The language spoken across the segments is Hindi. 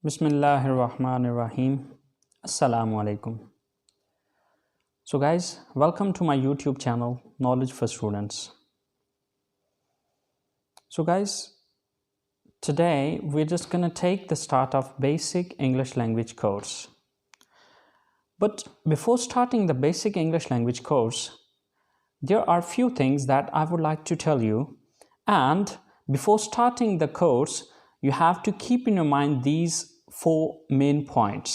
Bismillahirrahmanirrahim. Assalamu alaikum. So guys, welcome to my YouTube channel Knowledge for Students. So guys, today we're just going to take the start of basic English language course. But before starting the basic English language course, there are few things that I would like to tell you, and before starting the course you have to keep in your mind these 4 main points.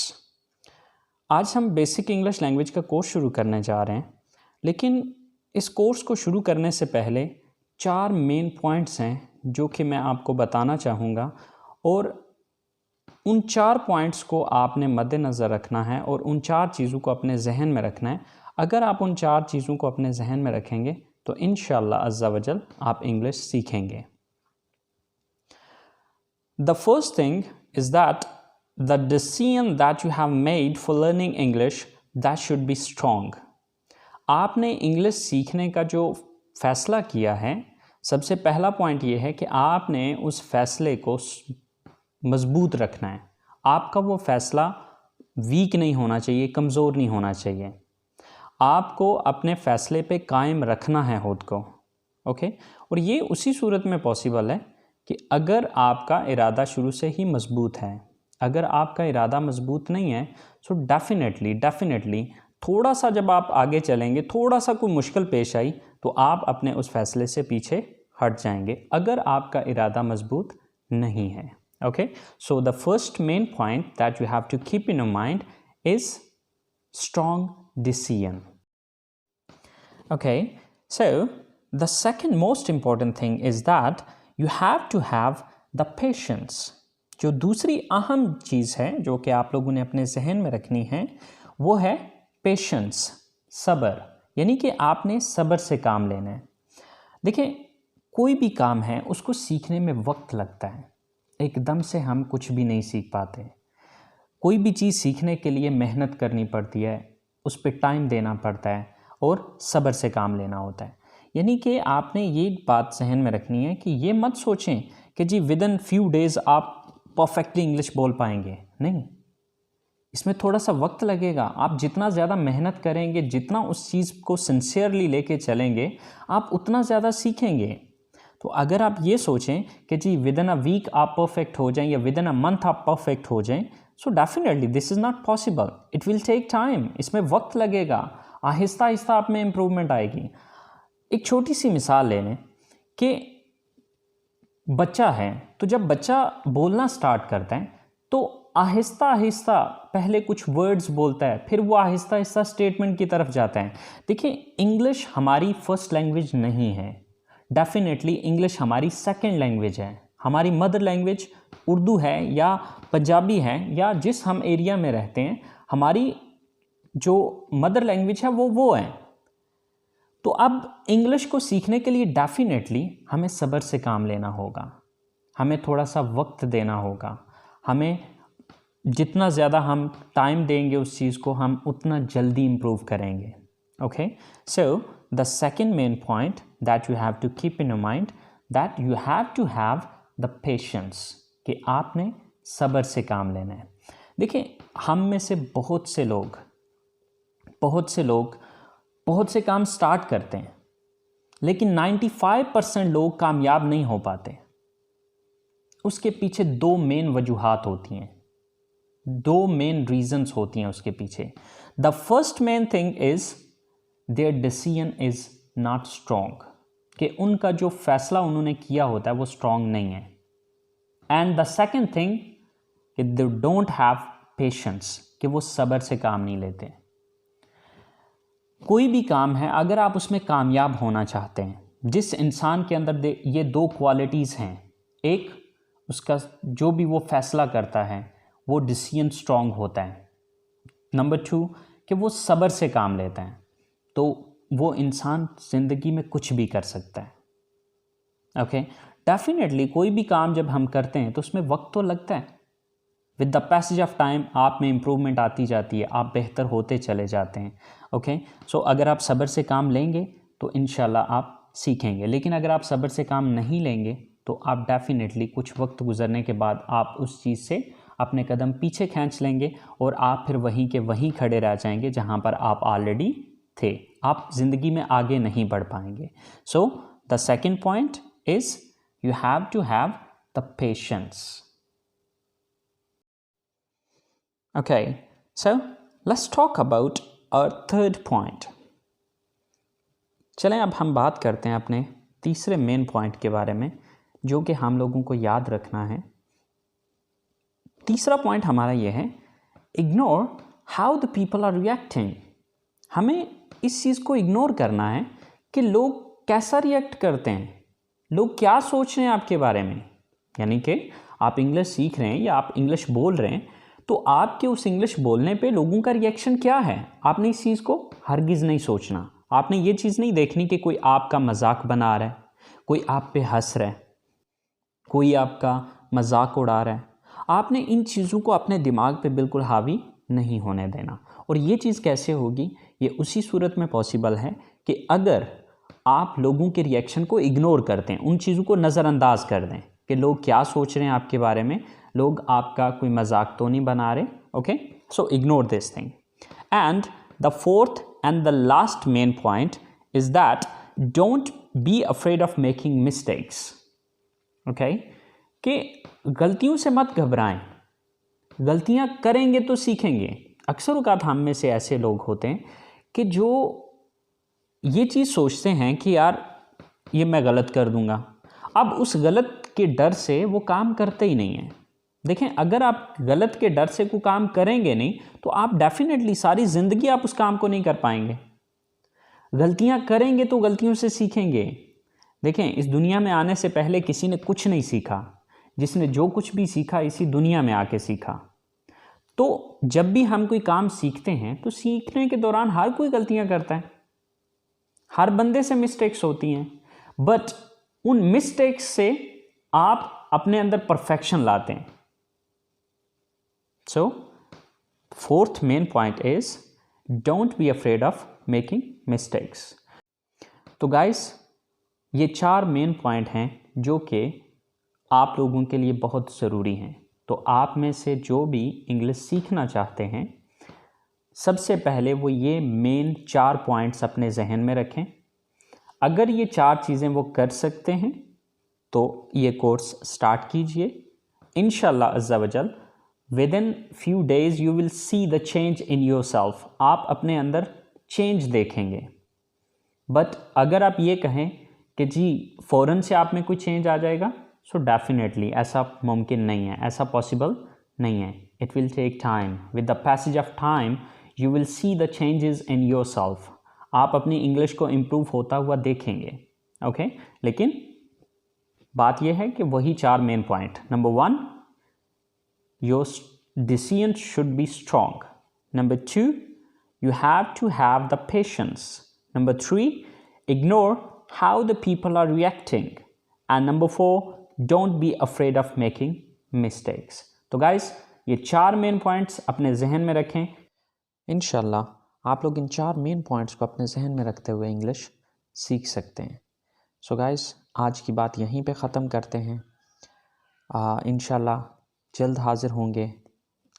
आज हम बेसिक इंग्लिश लैंग्वेज का कोर्स शुरू करने जा रहे हैं, लेकिन इस कोर्स को शुरू करने से पहले 4 मेन पॉइंट्स हैं जो कि मैं आपको बताना चाहूँगा, और उन 4 पॉइंट्स को आपने मद्देनज़र रखना है और उन 4 चीज़ों को अपने जहन में रखना है. अगर आप उन 4 चीज़ों को अपने जहन में रखेंगे तो इंशाअल्लाह अज़्ज़ा वजल आप इंग्लिश सीखेंगे. The first thing is that the decision that you have made for learning English, that should be strong. आपने इंग्लिश सीखने का जो फ़ैसला किया है, सबसे पहला पॉइंट ये है कि आपने उस फ़ैसले को मज़बूत रखना है. आपका वो फ़ैसला वीक नहीं होना चाहिए, कमज़ोर नहीं होना चाहिए. आपको अपने फ़ैसले पे कायम रखना है खुद को. ओके, और ये उसी सूरत में पॉसिबल है कि अगर आपका इरादा शुरू से ही मज़बूत है. अगर आपका इरादा मज़बूत नहीं है सो डेफिनेटली थोड़ा सा जब आप आगे चलेंगे, थोड़ा सा कोई मुश्किल पेश आई तो आप अपने उस फ़ैसले से पीछे हट जाएंगे, अगर आपका इरादा मज़बूत नहीं है. Okay, so the first main point that you have to keep in your mind is strong decision. Okay, so the second most important thing is that you have to have the patience. जो दूसरी अहम चीज़ है जो कि आप लोगों ने अपने जहन में रखनी है वो है पेशेंस, सब्र. यानी कि आपने सब्र से काम लेना है. देखिए, कोई भी काम है उसको सीखने में वक्त लगता है. एकदम से हम कुछ भी नहीं सीख पाते. कोई भी चीज़ सीखने के लिए मेहनत करनी पड़ती है, उस पर टाइम देना पड़ता है और सब्र से काम लेना होता है. यानी कि आपने ये बात जहन में रखनी है कि ये मत सोचें कि जी विद इन फ्यू डेज़ आप परफेक्टली इंग्लिश बोल पाएंगे. नहीं, इसमें थोड़ा सा वक्त लगेगा. आप जितना ज़्यादा मेहनत करेंगे, जितना उस चीज़ को सिंसियरली लेके चलेंगे, आप उतना ज़्यादा सीखेंगे. तो अगर आप ये सोचें कि जी विद इन अ वीक आप परफेक्ट हो जाएं या विद इन अ मंथ आप परफेक्ट हो जाएं, so definitely this is not possible. It will take time. इसमें वक्त लगेगा. आहिस्ता आहिस्ता आप में इम्प्रूवमेंट आएगी. एक छोटी सी मिसाल ले लें कि बच्चा है, तो जब बच्चा बोलना स्टार्ट करता है तो आहिस्ता आहिस्ता पहले कुछ वर्ड्स बोलता है, फिर वो आहिस्ता आहिस्ता स्टेटमेंट की तरफ जाता है. देखिए, इंग्लिश हमारी फर्स्ट लैंग्वेज नहीं है. डेफिनेटली इंग्लिश हमारी सेकंड लैंग्वेज है. हमारी मदर लैंग्वेज उर्दू है या पंजाबी है या जिस हम एरिया में रहते हैं, हमारी जो मदर लैंग्वेज है वो है. तो अब इंग्लिश को सीखने के लिए डेफिनेटली हमें सब्र से काम लेना होगा. हमें थोड़ा सा वक्त देना होगा. हमें जितना ज़्यादा हम टाइम देंगे उस चीज़ को, हम उतना जल्दी इम्प्रूव करेंगे. Okay, so the second main point that you have to keep in your mind that you have to have the patience, कि आपने सब्र से काम लेना है. देखिए, हम में से बहुत से लोग बहुत से काम स्टार्ट करते हैं, लेकिन 95% लोग कामयाब नहीं हो पाते. उसके पीछे 2 मेन वजूहात होती हैं, 2 मेन रीजंस होती हैं उसके पीछे. The first main thing is there decision is not strong, कि उनका जो फैसला उन्होंने किया होता है वो स्ट्रॉन्ग नहीं है. एंड द सेकेंड थिंग कि दे डोंट हैव पेशेंस, कि वो सब्र से काम नहीं लेते. कोई भी काम है, अगर आप उसमें कामयाब होना चाहते हैं, जिस इंसान के अंदर ये 2 क्वालिटीज़ हैं, एक उसका जो भी वो फैसला करता है वो डिसीजन स्ट्रॉन्ग होता है. नंबर 2 कि वो सब्र से काम लेता है, तो वो इंसान ज़िंदगी में कुछ भी कर सकता है. ओके, डेफिनेटली कोई भी काम जब हम करते हैं तो उसमें वक्त तो लगता है. With the passage of time आप में इम्प्रूवमेंट आती जाती है, आप बेहतर होते चले जाते हैं. ओके, सो अगर आप सब्र से काम लेंगे तो इंशाल्लाह आप सीखेंगे. लेकिन अगर आप सब्र से काम नहीं लेंगे तो आप डेफिनेटली कुछ वक्त गुजरने के बाद आप उस चीज़ से अपने कदम पीछे खींच लेंगे और आप फिर वहीं के वहीं खड़े रह जाएंगे जहाँ पर आप ऑलरेडी थे। आप ज़िंदगी में आगे नहीं बढ़ पाएंगे। So the second point is you have to have the patience. Okay, so let's talk about our third point. चलें अब हम बात करते हैं अपने तीसरे मेन पॉइंट के बारे में जो कि हम लोगों को याद रखना है। तीसरा पॉइंट हमारा ये है, ignore how the people are reacting. हमें इस चीज़ को इग्नोर करना है कि लोग कैसा रिएक्ट करते हैं, लोग क्या सोच रहे हैं आपके बारे में। यानी कि आप इंग्लिश सीख रहे हैं या आप इंग्लिश बोल रहे हैं, तो आपके उस इंग्लिश बोलने पे लोगों का रिएक्शन क्या है, आपने इस चीज़ को हरगिज़ नहीं सोचना। आपने ये चीज़ नहीं देखनी कि कोई आपका मजाक बना रहा है, कोई आप पे हंस रहा है, कोई आपका मजाक उड़ा रहा है। आपने इन चीज़ों को अपने दिमाग पे बिल्कुल हावी नहीं होने देना। और ये चीज़ कैसे होगी, ये उसी सूरत में पॉसिबल है कि अगर आप लोगों के रिएक्शन को इग्नोर करते हैं, उन चीज़ों को नज़रअंदाज कर दें कि लोग क्या सोच रहे हैं आपके बारे में, लोग आपका कोई मजाक तो नहीं बना रहे। Okay, so ignore this thing. And the fourth and the last main point is that don't be afraid of making mistakes. Okay, कि गलतियों से मत घबराएं, गलतियां करेंगे तो सीखेंगे। अक्सर औक़ात हम में से ऐसे लोग होते हैं कि जो ये चीज़ सोचते हैं कि यार ये मैं गलत कर दूंगा, अब उस गलत के डर से वो काम करते ही नहीं हैं। देखें, अगर आप गलत के डर से कोई काम करेंगे नहीं तो आप डेफिनेटली सारी ज़िंदगी आप उस काम को नहीं कर पाएंगे। गलतियां करेंगे तो गलतियों से सीखेंगे। देखें, इस दुनिया में आने से पहले किसी ने कुछ नहीं सीखा, जिसने जो कुछ भी सीखा इसी दुनिया में आके सीखा। तो जब भी हम कोई काम सीखते हैं तो सीखने के दौरान हर कोई गलतियां करता है, हर बंदे से मिस्टेक्स होती हैं, बट उन मिस्टेक्स से आप अपने अंदर परफेक्शन लाते हैं। So fourth main point is don't be afraid of making mistakes. तो गाइस, ये 4 मेन पॉइंट हैं जो कि आप लोगों के लिए बहुत ज़रूरी हैं। तो आप में से जो भी इंग्लिश सीखना चाहते हैं, सबसे पहले वो ये मेन 4 पॉइंट्स अपने जहन में रखें। अगर ये 4 चीज़ें वो कर सकते हैं तो ये कोर्स स्टार्ट कीजिए। इंशाल्लाह अज़्ज़ा वजल within few days you will see the change in yourself. आप अपने अंदर चेंज देखेंगे। बट अगर आप ये कहें कि जी फ़ौरन से आप में कोई चेंज आ जाएगा, सो डेफिनेटली ऐसा मुमकिन नहीं है, ऐसा पॉसिबल नहीं है। It will take time. With the passage of time you will see the changes in yourself. आप अपनी इंग्लिश को इम्प्रूव होता हुआ देखेंगे। ओके, लेकिन बात यह है कि वही 4 main point. Number 1, your decision should be strong. Number 2, you have to have the patience. Number 3, ignore how the people are reacting. And number 4, don't be afraid of making mistakes. तो guys, ये 4 मेन पॉइंट्स अपने जहन में रखें। इंशाल्लाह आप लोग इन 4 मेन पॉइंट्स को अपने जहन में रखते हुए इंग्लिश सीख सकते हैं। सो गाइस, आज की बात यहीं पे ख़त्म करते हैं। इंशाल्लाह जल्द हाजिर होंगे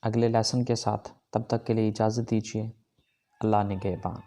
अगले लेसन के साथ। तब तक के लिए इजाज़त दीजिए। अल्लाह निगहबान।